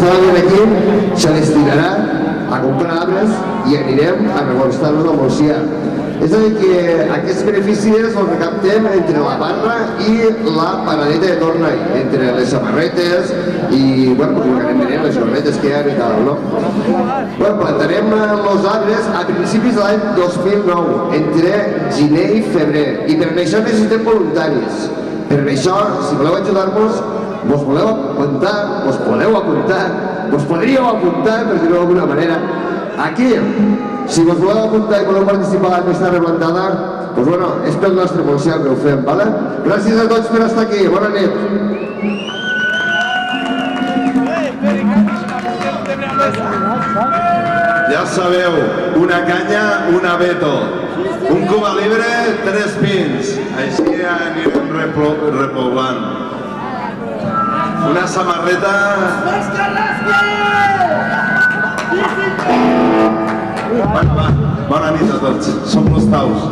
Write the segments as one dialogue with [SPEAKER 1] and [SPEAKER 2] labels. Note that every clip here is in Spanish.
[SPEAKER 1] estava venint aquí se destinarà a comprar arbres i anirem a reforestar-los al Montsià. És a dir, que aquests beneficis els recaptem entre la barra i la paradeta de Tornai, entre les samarretes i, bueno, pues, el que anem venent, les jornetes que hi ha i tal, no? Bueno, plantarem els arbres a principis de l'any 2009, entre gener i febrer, i per això necessitem voluntaris. Per això, si voleu ajudar-nos, vos voleu apuntar, vos podeu apuntar, vos podríeu apuntar, per dir-ho d'alguna manera, aquí. Si vos voleu apuntar i voleu participar a aquesta replantada, doncs bueno, és pel nostre Montsià que ho fem, vale? Gràcies a tots per estar aquí, bona nit.
[SPEAKER 2] Ja sabeu, una canya, un abeto, un Cuba Libre, 3 pins, així anirem repoblant. Una samarreta... Bueno, va, bona nit a tots, som los Taus.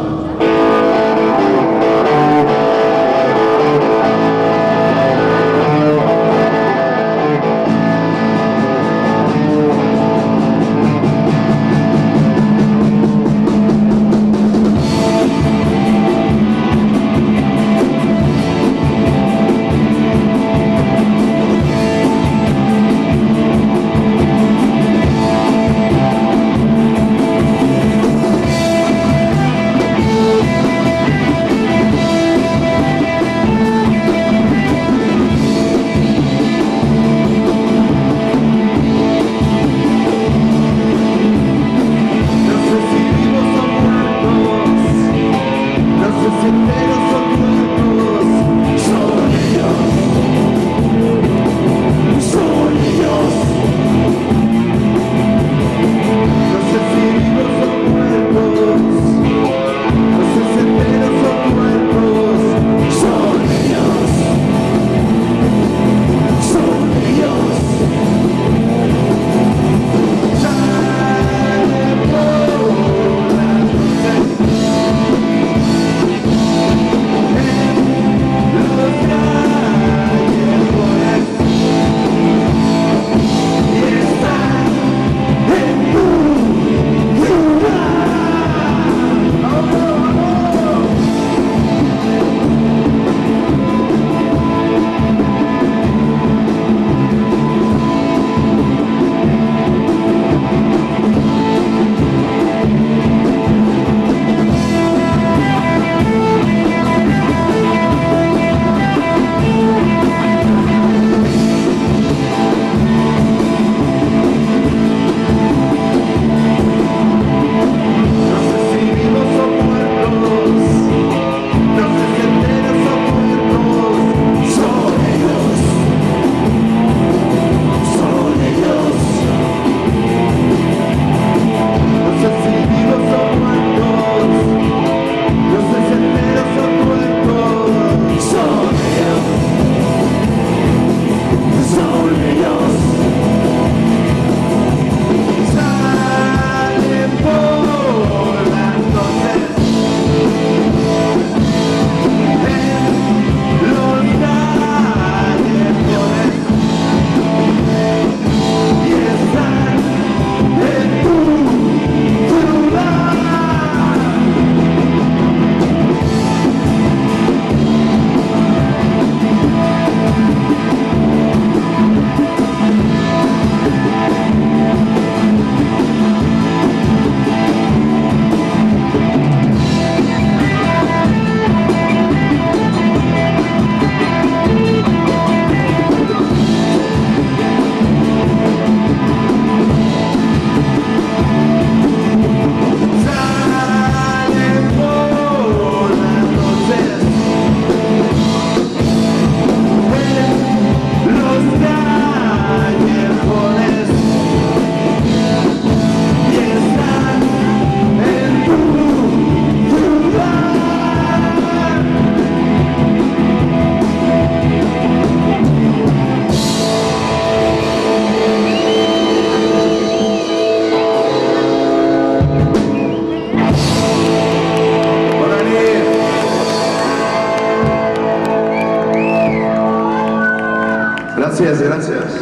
[SPEAKER 2] Gràcies, gràcies.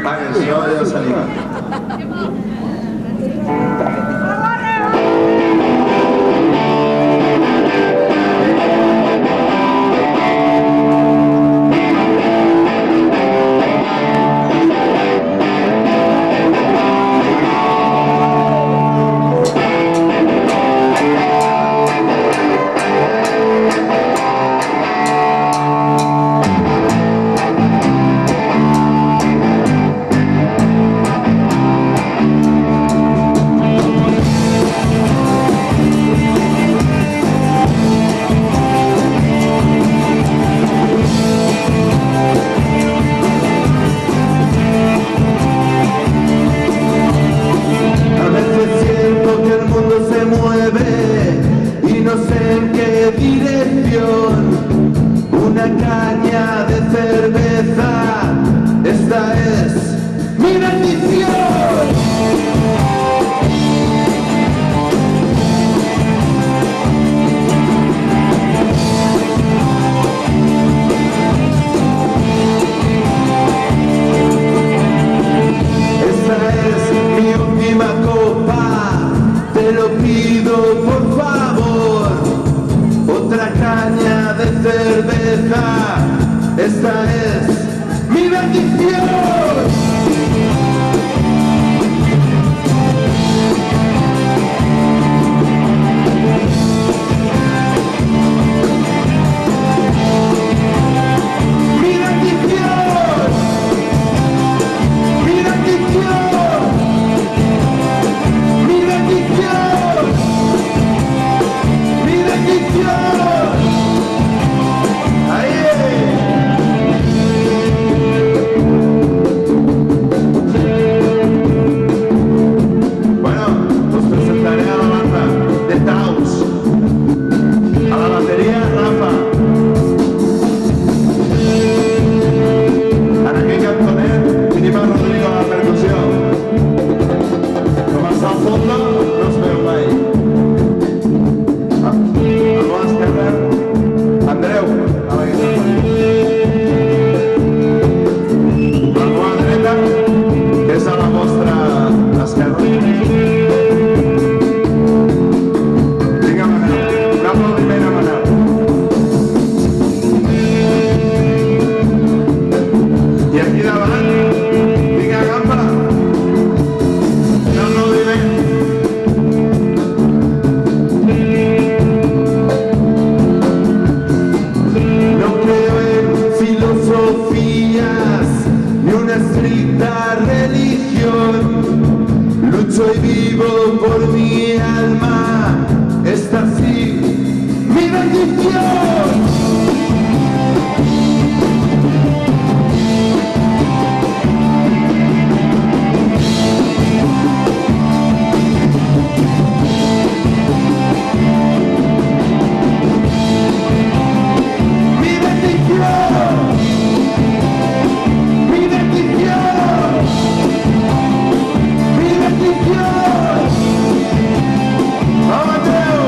[SPEAKER 2] Va, que si no ja s'anima.
[SPEAKER 3] Una caña de cerveza, esta es mi bendición. Esta es mi última copa, te lo pido por favor. Otra caña de cerveza, esta es mi bendición. Mi bendición, mi bendición, mi bendición, mi bendición.
[SPEAKER 2] Bueno, os presentaré a la banda de Taos. A la batería, Rafa. En aquell cantonet tenim a Rodrigo a la percussió. Com està al fons, no es veu mai. A la esquerra, Andreu, a la guitarra. La mà dreta, que és a la vostra esquerra. Vinga, Manel, un aplaudiment a Manel. I aquí davant, vinga, Gamba. Un aplaudiment.
[SPEAKER 3] No creo en filosofías ni una estricta religión. Lucho y vivo por mi alma. Esta sí, mi bendición. Mi bendición, mi bendición, mi bendición. ¡Vamos, Mateo!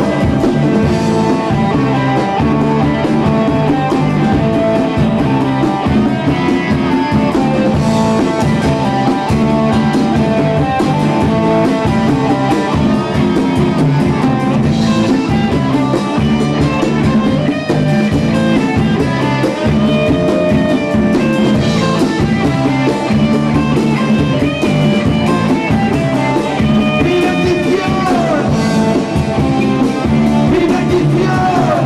[SPEAKER 3] Mi bendición, mi bendición,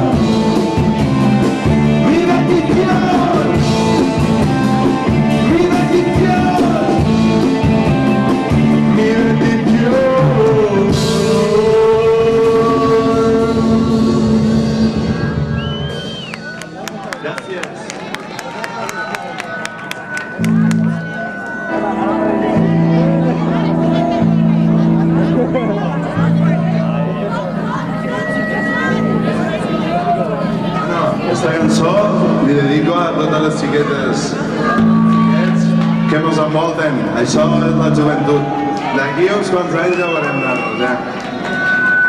[SPEAKER 3] mi bendición, mi bendición, mi bendición.
[SPEAKER 2] Gràcies. Bueno, esta cançó li dedico a totes les xiquetes que ens envolten. Això és la joventut. D'aquí uns quants anys ja veurem nosaltres, ja.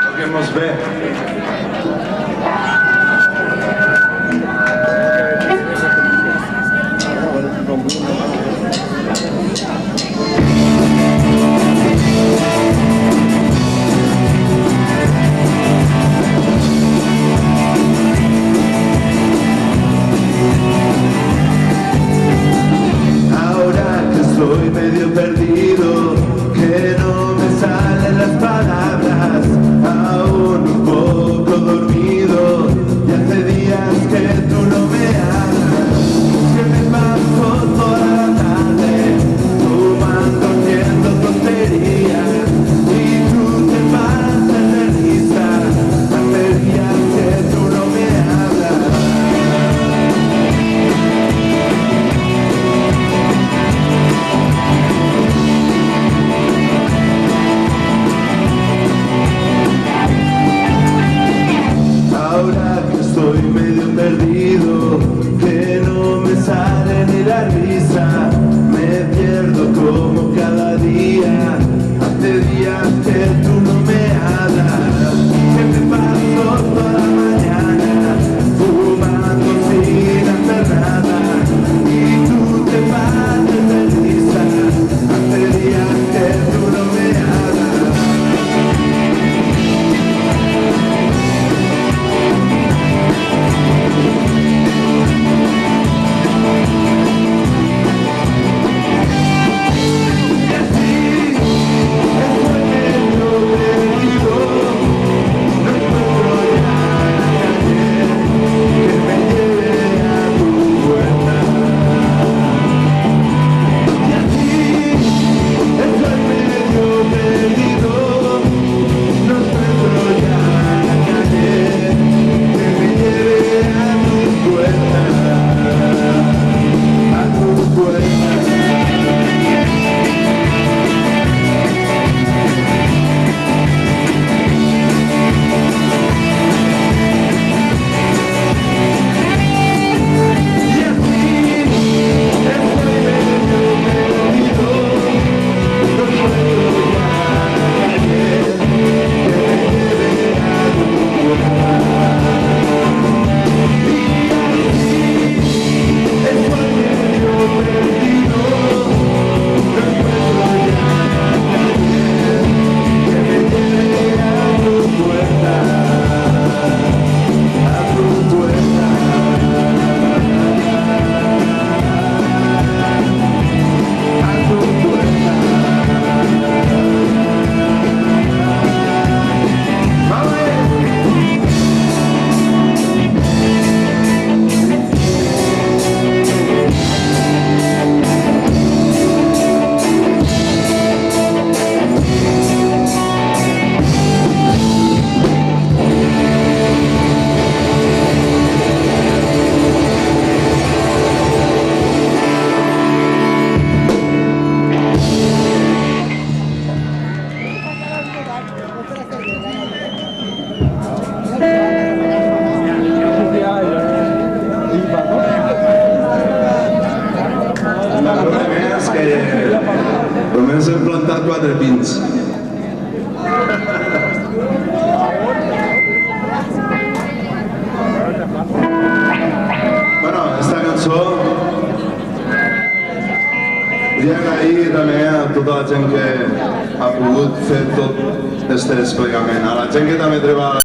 [SPEAKER 2] Toquem-nos bé. estoy medio perdido, que no me salen las palabras, aún un poco dormido, y hace días que tú no me hablas, que me paso toda la tarde fumando, haciendo tonterías, y tú te pasas de risa, hace días que tú no me hablas. Ahora que estoy medio perdido, que no me sale ni la risa, me pierdo como cada día, hace días que tú no me hablas, que me paso toda la mañana fumando sin hacer nada, y tú te pases de risa, hace días que tú no me hablas. Només hem plantat 4 pins. Bueno, esta cançó vull agrair també a tota la gent que ha pogut fer tot este desplegament, a la gent que també treballa